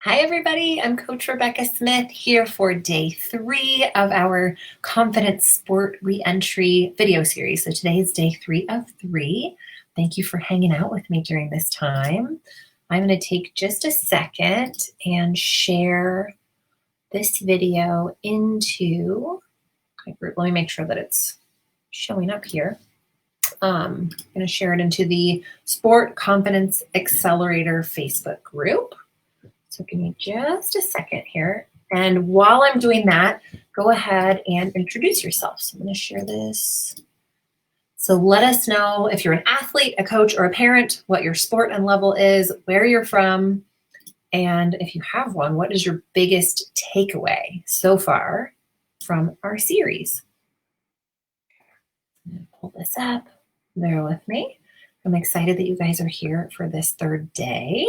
Hi, everybody. I'm Coach Rebecca Smith here for day 3 of our Confident Sport Reentry video series. So today is day 3 of 3. Thank you for hanging out with me during this time. I'm going to take just a second and share this video into my group. Let me make sure that it's showing up here. I'm going to share it into the Sport Confidence Accelerator Facebook group. So give me just a second here. And while I'm doing that, go ahead and introduce yourself. So I'm going to share this. So let us know if you're an athlete, a coach, or a parent, what your sport and level is, where you're from, and if you have one, what is your biggest takeaway so far from our series? I'm going to pull this up. Bear with me. I'm excited that you guys are here for this third day.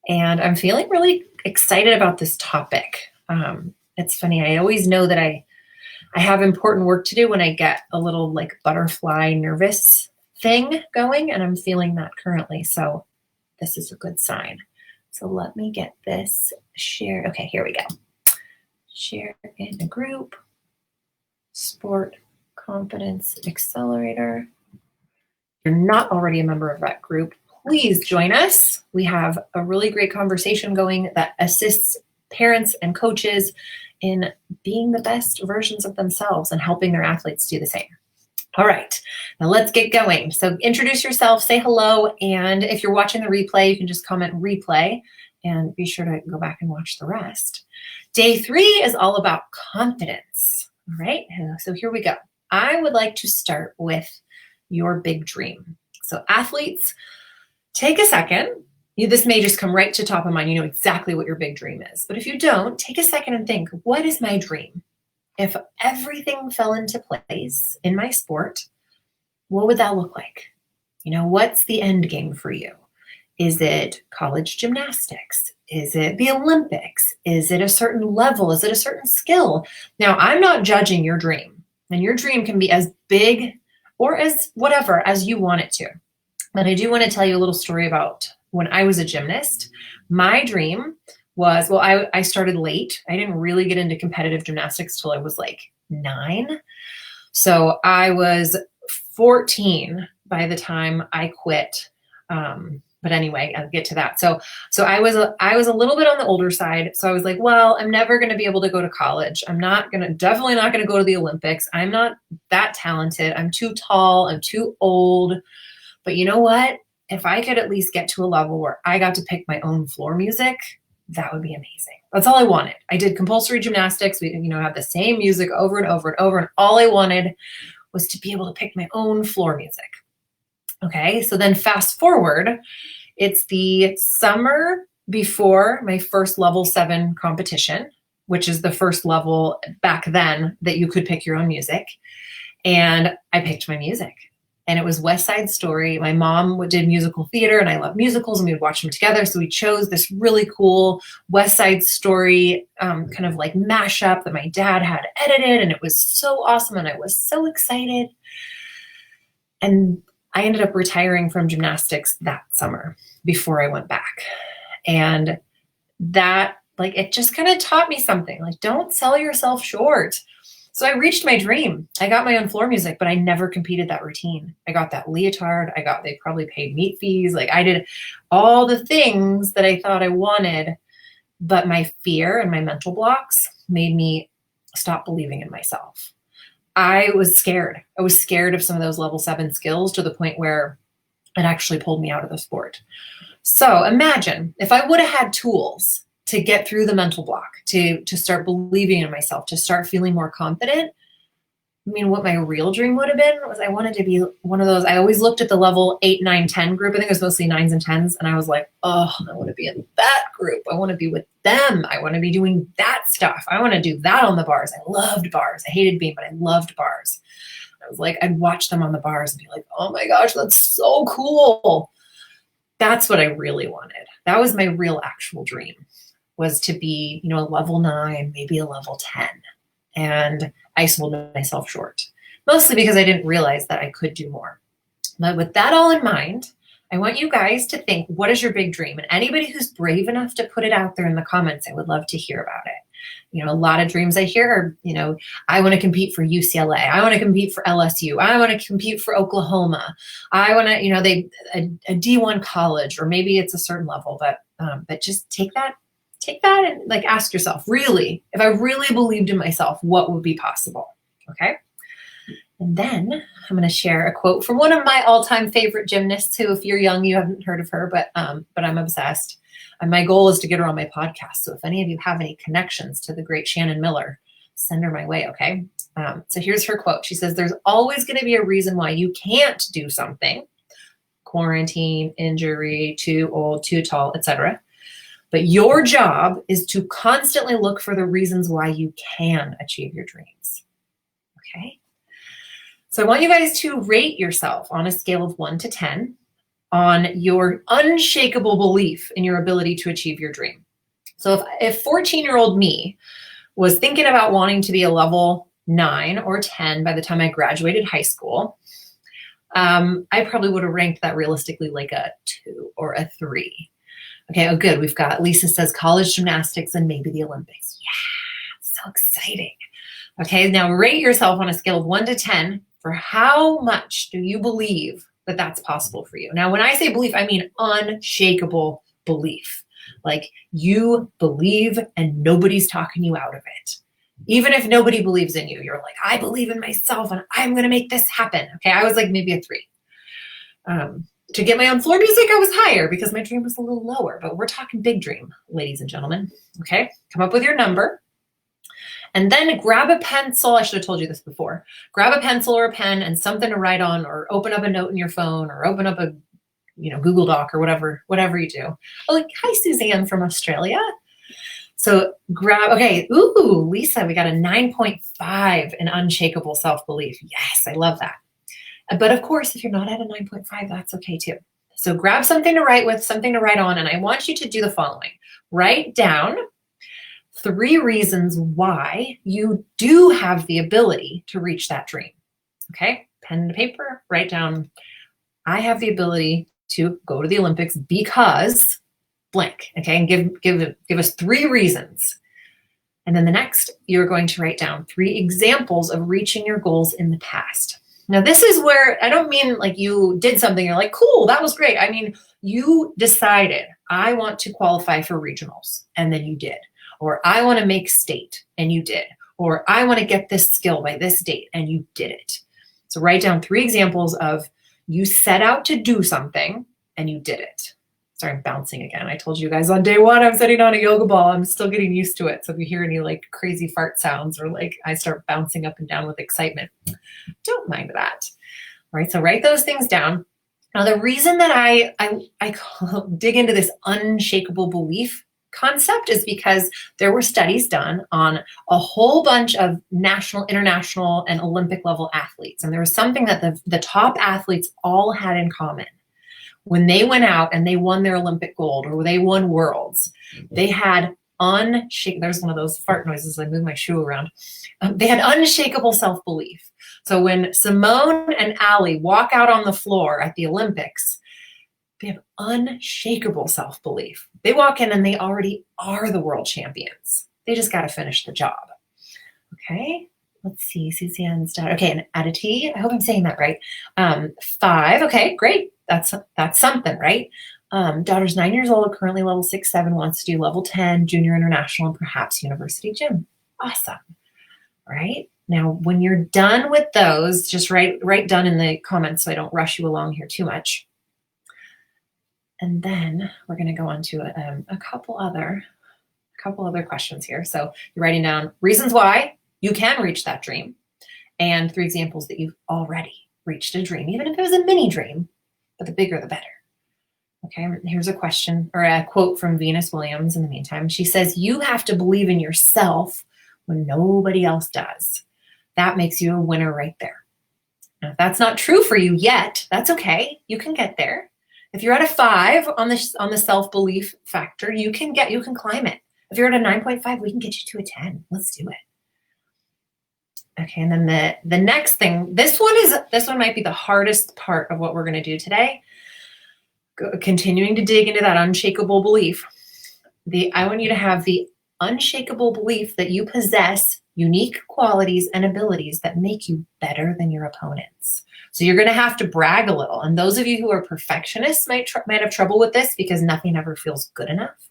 And I'm feeling really excited about this topic. It's funny, I always know that I have important work to do when I get a little like butterfly nervous thing going, and I'm feeling that currently. So this is a good sign. So let me get this shared. Okay, here we go. Share in a group, Sport Confidence Accelerator. If you're not already a member of that group, please join us. We have a really great conversation going that assists parents and coaches in being the best versions of themselves and helping their athletes do the same. All right, now let's get going. So introduce yourself, say hello, and if you're watching the replay, you can just comment replay and be sure to go back and watch the rest. Day 3 is all about confidence. All right, so here we go. I would like to start with your big dream. So athletes, take a second. This may just come right to top of mind. You know exactly what your big dream is. But if you don't, take a second and think, what is my dream? If everything fell into place in my sport, what would that look like? You know, what's the end game for you? Is it college gymnastics? Is it the Olympics? Is it a certain level? Is it a certain skill? Now, I'm not judging your dream, and your dream can be as big or as whatever as you want it to. But I do want to tell you a little story about when I was a gymnast. My dream was, well, I started late. I didn't really get into competitive gymnastics till I was like 9. So I was 14 by the time I quit. But anyway, I'll get to that. So I was a little bit on the older side. So I was like, well, I'm never going to be able to go to college. Definitely not going to go to the Olympics. I'm not that talented. I'm too tall. I'm too old. But you know what? If I could at least get to a level where I got to pick my own floor music, that would be amazing. That's all I wanted. I did compulsory gymnastics. We, had the same music over and over and over. And all I wanted was to be able to pick my own floor music. Okay, so then fast forward, it's the summer before my first level 7 competition, which is the first level back then that you could pick your own music. And I picked my music. And it was West Side Story. My mom did musical theater, and I love musicals, and we would watch them together. So we chose this really cool West Side Story kind of like mashup that my dad had edited, and it was so awesome, and I was so excited. And I ended up retiring from gymnastics that summer before I went back. And that, it just kind of taught me something. Don't sell yourself short. So I reached my dream. I got my own floor music, but I never competed that routine. I got that leotard. They probably paid meet fees. I did all the things that I thought I wanted, but my fear and my mental blocks made me stop believing in myself. I was scared. I was scared of some of those level 7 skills to the point where it actually pulled me out of the sport. So imagine if I would have had tools to get through the mental block, to start believing in myself, to start feeling more confident. What my real dream would have been was I wanted to be one of those. I always looked at the level 8, 9, 10 group. I think it was mostly 9s and 10s. And I was like, oh, I want to be in that group. I want to be with them. I want to be doing that stuff. I want to do that on the bars. I loved bars. I hated beam, but I loved bars. I was like, I'd watch them on the bars and be like, oh my gosh, that's so cool. That's what I really wanted. That was my real actual dream, was to be, a level 9, maybe a level 10. And I sold myself short, mostly because I didn't realize that I could do more. But with that all in mind, I want you guys to think, what is your big dream? And anybody who's brave enough to put it out there in the comments, I would love to hear about it. A lot of dreams I hear are, I want to compete for UCLA. I want to compete for LSU. I want to compete for Oklahoma. I want to, a D1 college, or maybe it's a certain level, but just take that and like ask yourself, really, if I really believed in myself, what would be possible? Okay. And then I'm going to share a quote from one of my all-time favorite gymnasts, who, if you're young, you haven't heard of her, but I'm obsessed. And my goal is to get her on my podcast. So if any of you have any connections to the great Shannon Miller, send her my way, okay? So here's her quote. She says, "There's always going to be a reason why you can't do something. Quarantine, injury, too old, too tall, etc. But your job is to constantly look for the reasons why you can achieve your dreams." Okay? So I want you guys to rate yourself on a scale of 1 to 10 on your unshakable belief in your ability to achieve your dream. So if 14-year-old me was thinking about wanting to be a level 9 or 10 by the time I graduated high school, I probably would have ranked that realistically like a 2 or a 3. Okay, oh good, we've got, Lisa says, college gymnastics and maybe the Olympics. Yeah, so exciting. Okay, now rate yourself on a scale of 1 to 10 for how much do you believe that that's possible for you. Now, when I say belief, I mean unshakable belief. Like you believe and nobody's talking you out of it. Even if nobody believes in you, you're like, I believe in myself and I'm going to make this happen. Okay, I was like maybe a 3. To get my own floor music, I was higher because my dream was a little lower, but we're talking big dream, ladies and gentlemen. Okay, come up with your number. And then grab a pencil. I should have told you this before. Grab a pencil or a pen and something to write on, or open up a note in your phone, or open up a Google Doc, or whatever you do. Oh, like, hi, Suzanne from Australia. So okay, ooh, Lisa, we got a 9.5 in unshakable self-belief. Yes, I love that. But of course, if you're not at a 9.5, that's okay too. So grab something to write with, something to write on, and I want you to do the following. Write down 3 reasons why you do have the ability to reach that dream. Okay, pen and paper, write down, I have the ability to go to the Olympics because blank. Okay, and give us 3 reasons. And then the next, you're going to write down 3 examples of reaching your goals in the past. Now, this is where I don't mean like you did something, you're like, cool, that was great. I mean, you decided, I want to qualify for regionals, and then you did. Or I want to make state, and you did. Or I want to get this skill by this date, and you did it. So write down 3 examples of you set out to do something and you did it. Sorry, I'm bouncing again. I told you guys on day 1, I'm sitting on a yoga ball. I'm still getting used to it. So if you hear any like crazy fart sounds, or like I start bouncing up and down with excitement, don't mind that. All right, so write those things down. Now, the reason that I dig into this unshakable belief concept is because there were studies done on a whole bunch of national, international, and Olympic level athletes. And there was something that the top athletes all had in common. When they went out and they won their Olympic gold, or they won worlds, they had there's one of those fart noises. I move my shoe around. They had unshakable self-belief. So when Simone and Ali walk out on the floor at the Olympics, they have unshakable self-belief. They walk in and they already are the world champions. They just got to finish the job. Okay, let's see, Suzanne's daughter. Okay, and Aditi, I hope I'm saying that right. 5, okay, great. That's something, right? Daughter's 9 years old, currently level 6, 7, wants to do level 10, junior international, and perhaps university gym. Awesome, right? Now, when you're done with those, just write done in the comments so I don't rush you along here too much. And then we're going to go on to a couple other questions here. So you're writing down reasons why you can reach that dream, and 3 examples that you've already reached a dream, even if it was a mini dream, but the bigger the better. Okay, here's a question or a quote from Venus Williams in the meantime. She says, you have to believe in yourself when nobody else does. That makes you a winner right there. Now, if that's not true for you yet, that's okay. You can get there. If you're at a 5 on the self-belief factor, you can climb it. If you're at a 9.5, we can get you to a 10. Let's do it. Okay, and then the next thing, this one might be the hardest part of what we're going to do today. Continuing to dig into that unshakable belief, I want you to have the unshakable belief that you possess unique qualities and abilities that make you better than your opponents. So you're going to have to brag a little. And those of you who are perfectionists might have trouble with this because nothing ever feels good enough.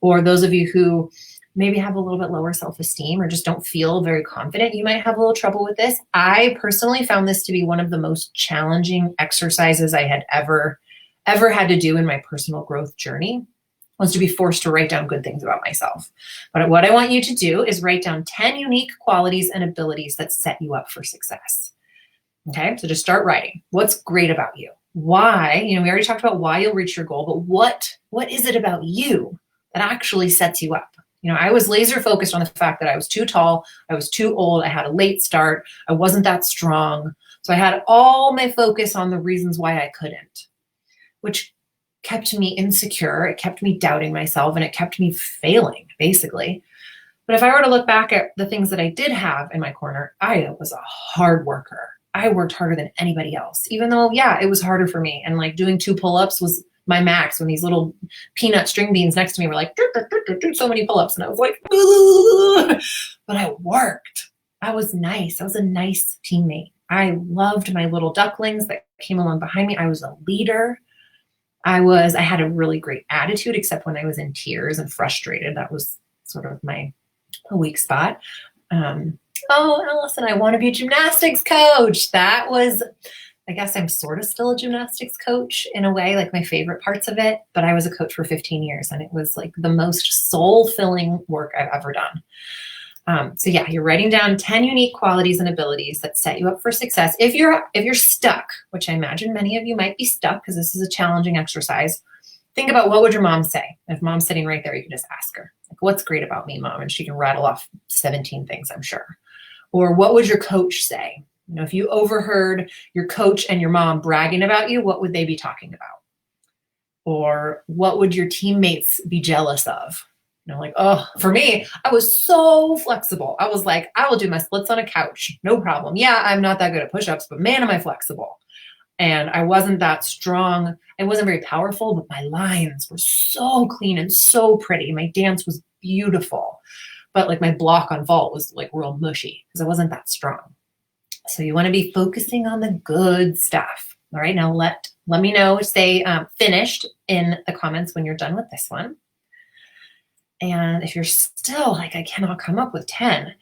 Or those of you who maybe have a little bit lower self-esteem or just don't feel very confident, you might have a little trouble with this. I personally found this to be one of the most challenging exercises I had ever had to do in my personal growth journey, was to be forced to write down good things about myself. But what I want you to do is write down 10 unique qualities and abilities that set you up for success. Okay, so just start writing. What's great about you? Why? We already talked about why you'll reach your goal, but what is it about you that actually sets you up? I was laser focused on the fact that I was too tall, I was too old, I had a late start, I wasn't that strong. So I had all my focus on the reasons why I couldn't, which kept me insecure, it kept me doubting myself, and it kept me failing, basically. But if I were to look back at the things that I did have in my corner, I was a hard worker. I worked harder than anybody else, even though, it was harder for me. And like doing 2 pull-ups was my max when these little peanut string beans next to me were like, so many pull-ups. And I was like, but I worked. I was nice. I was a nice teammate. I loved my little ducklings that came along behind me. I was a leader. I had a really great attitude, except when I was in tears and frustrated. That was sort of my weak spot. Allison, I want to be a gymnastics coach. That was, I guess I'm sort of still a gymnastics coach in a way, like my favorite parts of it, but I was a coach for 15 years and it was like the most soul-filling work I've ever done. So you're writing down 10 unique qualities and abilities that set you up for success. If you're stuck, which I imagine many of you might be stuck because this is a challenging exercise, think about what would your mom say? If mom's sitting right there, you can just ask her, like, what's great about me, mom? And she can rattle off 17 things, I'm sure. Or what would your coach say? If you overheard your coach and your mom bragging about you, what would they be talking about? Or what would your teammates be jealous of? For me, I was so flexible. I was like, I will do my splits on a couch. No problem. Yeah, I'm not that good at push-ups, but man, am I flexible. And I wasn't that strong. I wasn't very powerful, but my lines were so clean and so pretty. My dance was beautiful. But like my block on vault was like real mushy because I wasn't that strong. So you want to be focusing on the good stuff. All right, now let me know, say finished in the comments when you're done with this one. And if you're still like, I cannot come up with 10,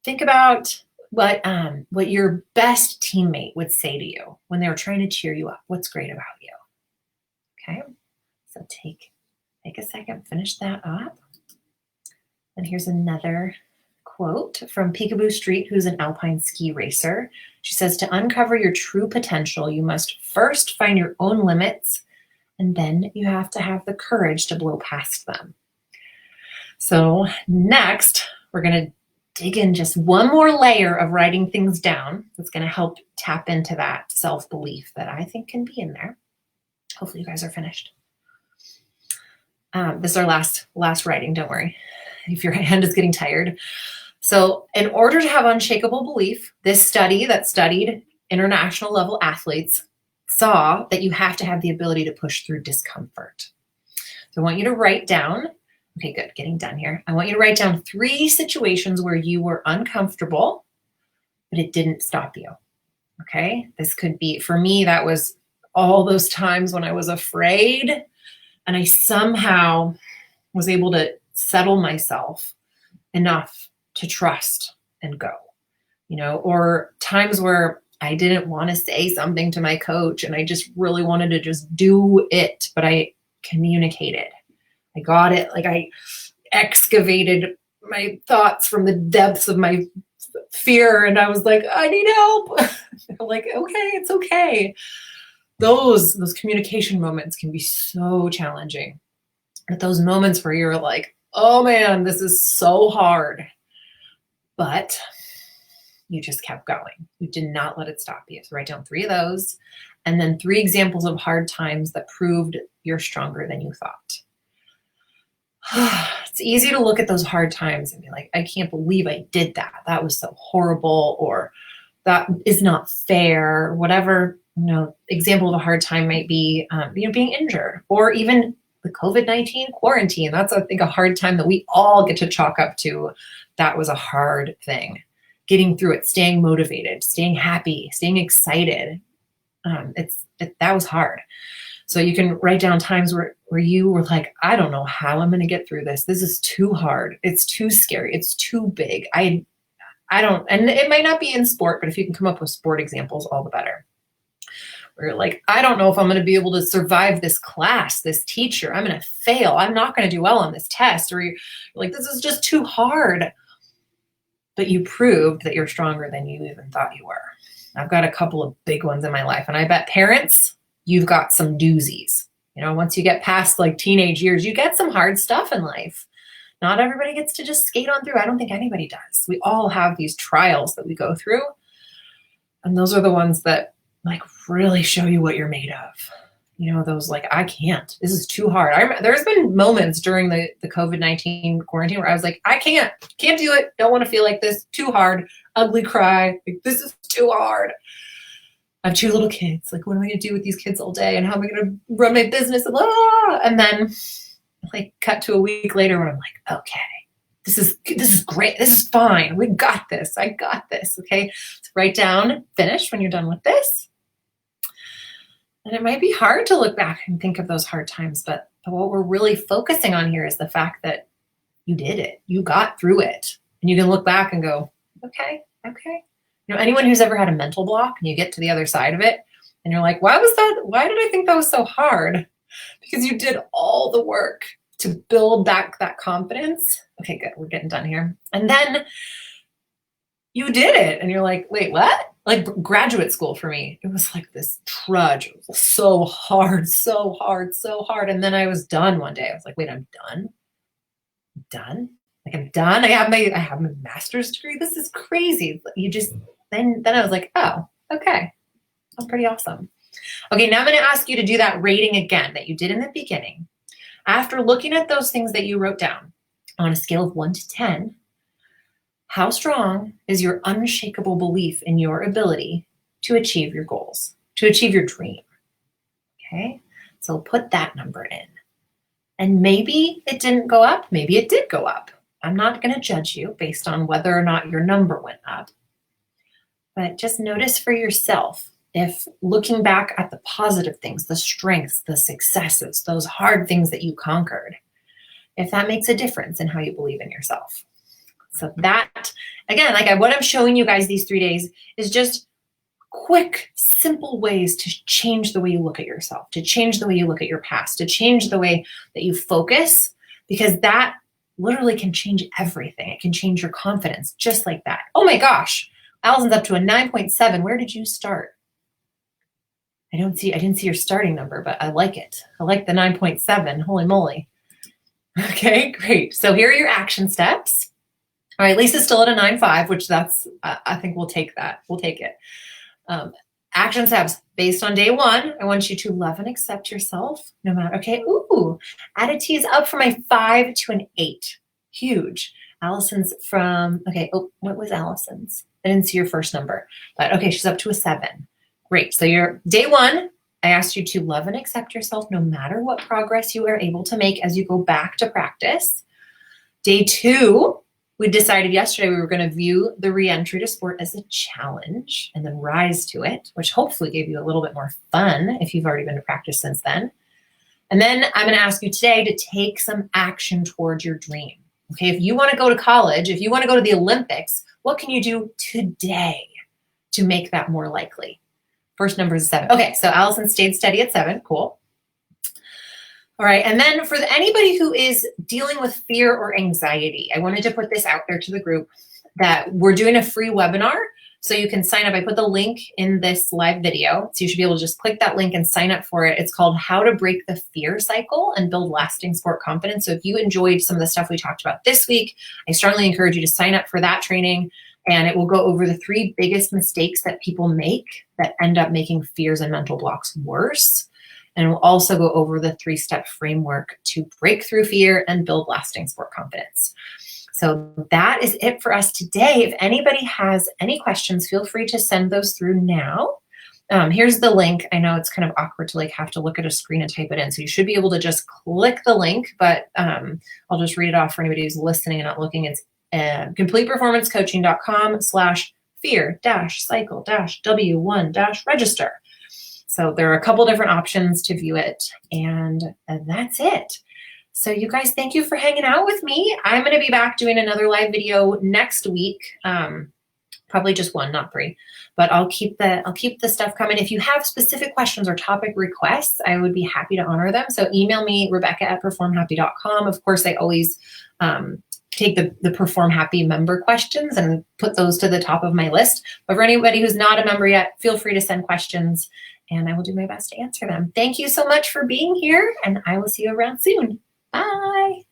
think about what your best teammate would say to you when they were trying to cheer you up. What's great about you? Okay, so take a second, finish that up. And here's another quote from Peekaboo Street, who's an alpine ski racer. She says, to uncover your true potential, you must first find your own limits, and then you have to have the courage to blow past them. So next, we're going to dig in just one more layer of writing things down that's going to help tap into that self-belief that I think can be in there. Hopefully you guys are finished. This is our last writing, don't worry if your hand is getting tired. So in order to have unshakable belief, this study that studied international level athletes saw that you have to have the ability to push through discomfort. So I want you to write down, okay, good, getting done here. I want you to write down 3 situations where you were uncomfortable, but it didn't stop you. Okay, this could be, for me, that was all those times when I was afraid and I somehow was able to settle myself enough to trust and go, or times where I didn't want to say something to my coach and I just really wanted to just do it, but I communicated. I got it. Like I excavated my thoughts from the depths of my fear and I was like, I need help. Like, okay, it's okay. Those communication moments can be so challenging. At those moments where you're like, oh man, this is so hard. But you just kept going. You did not let it stop you. So write down 3 of those and then 3 examples of hard times that proved you're stronger than you thought. It's easy to look at those hard times and be like, I can't believe I did that. That was so horrible, or that is not fair, whatever example of a hard time might be, being injured, or even the COVID-19 quarantine. That's, I think, a hard time that we all get to chalk up to. That was a hard thing. Getting through it, staying motivated, staying happy, staying excited. That was hard. So you can write down times where you were like, I don't know how I'm going to get through this. This is too hard. It's too scary. It's too big. I don't, and it might not be in sport, but if you can come up with sport examples, all the better. Where you're like, I don't know if I'm going to be able to survive this class, this teacher. I'm going to fail. I'm not going to do well on this test. Or you're like, this is just too hard. But you proved that you're stronger than you even thought you were. I've got a couple of big ones in my life. And I bet parents, you've got some doozies. Once you get past like teenage years, you get some hard stuff in life. Not everybody gets to just skate on through. I don't think anybody does. We all have these trials that we go through. And those are the ones that like really show you what you're made of. Those like, I can't, this is too hard. There's been moments during the COVID-19 quarantine where I was like, I can't do it. Don't want to feel like this. Too hard. Ugly cry. Like, this is too hard. I have 2 little kids. Like, what am I going to do with these kids all day? And how am I going to run my business? And then like cut to a week later when I'm like, okay, this is great. This is fine. We got this. I got this. Okay. So write down, finish when you're done with this. And it might be hard to look back and think of those hard times, but what we're really focusing on here is the fact that you did it. You got through it. And you can look back and go, okay. Anyone who's ever had a mental block and you get to the other side of it and you're like, why did I think that was so hard? Because you did all the work to build that confidence. Okay, good. We're getting done here. And then you did it. And you're like, wait, what? Like graduate school for me, it was like this trudge. It was so hard. And then I was done one day. I was like, wait, I'm done? Like, I'm done? I have my master's degree. This is crazy. Then I was like, oh, okay. That's pretty awesome. Okay, now I'm going to ask you to do that rating again that you did in the beginning. After looking at those things that you wrote down on a scale of 1 to 10, how strong is your unshakable belief in your ability to achieve your goals, to achieve your dream? Okay, so put that number in. And maybe it didn't go up. Maybe it did go up. I'm not going to judge you based on whether or not your number went up. But just notice for yourself, if looking back at the positive things, the strengths, the successes, those hard things that you conquered, if that makes a difference in how you believe in yourself. So that, again, like what I'm showing you guys these 3 days is just quick, simple ways to change the way you look at yourself, to change the way you look at your past, to change the way that you focus, because that literally can change everything. It can change your confidence just like that. Oh my gosh, Allison's up to a 9.7. Where did you start? I didn't see your starting number, but I like it. I like the 9.7. Holy moly. Okay, great. So here are your action steps. All right, Lisa's still at a 9.5, which I think we'll take that. We'll take it. Action steps based on day 1. I want you to love and accept yourself no matter. Okay, ooh, added T is up from a 5 to an 8. Huge. Allison's from, okay, oh, what was Allison's? I didn't see your first number, but okay, she's up to a 7. Great. So your day 1, I asked you to love and accept yourself no matter what progress you are able to make as you go back to practice. Day 2, we decided yesterday we were going to view the reentry to sport as a challenge and then rise to it, which hopefully gave you a little bit more fun if you've already been to practice since then. And then I'm going to ask you today to take some action towards your dream. Okay, if you want to go to college, if you want to go to the Olympics, what can you do today to make that more likely? First number is 7. Okay, so Allison stayed steady at 7. Cool. All right, and then for anybody who is dealing with fear or anxiety, I wanted to put this out there to the group that we're doing a free webinar. So you can sign up. I put the link in this live video. So you should be able to just click that link and sign up for it. It's called How to Break the Fear Cycle and Build Lasting Sport Confidence. So if you enjoyed some of the stuff we talked about this week, I strongly encourage you to sign up for that training. And it will go over the 3 biggest mistakes that people make that end up making fears and mental blocks worse. And it will also go over the 3-step framework to break through fear and build lasting sport confidence. So that is it for us today. If anybody has any questions, feel free to send those through now. Here's the link. I know it's kind of awkward to like have to look at a screen and type it in. So you should be able to just click the link, but I'll just read it off for anybody who's listening and not looking. It's completeperformancecoaching.com/fear-cycle-w1-register. So there are a couple different options to view it, and that's it. So you guys, thank you for hanging out with me. I'm going to be back doing another live video next week. Probably just one, not 3, but I'll keep the stuff coming. If you have specific questions or topic requests, I would be happy to honor them. So email me, Rebecca@performhappy.com. Of course, I always take the Perform Happy member questions and put those to the top of my list. But for anybody who's not a member yet, feel free to send questions and I will do my best to answer them. Thank you so much for being here, and I will see you around soon. Bye.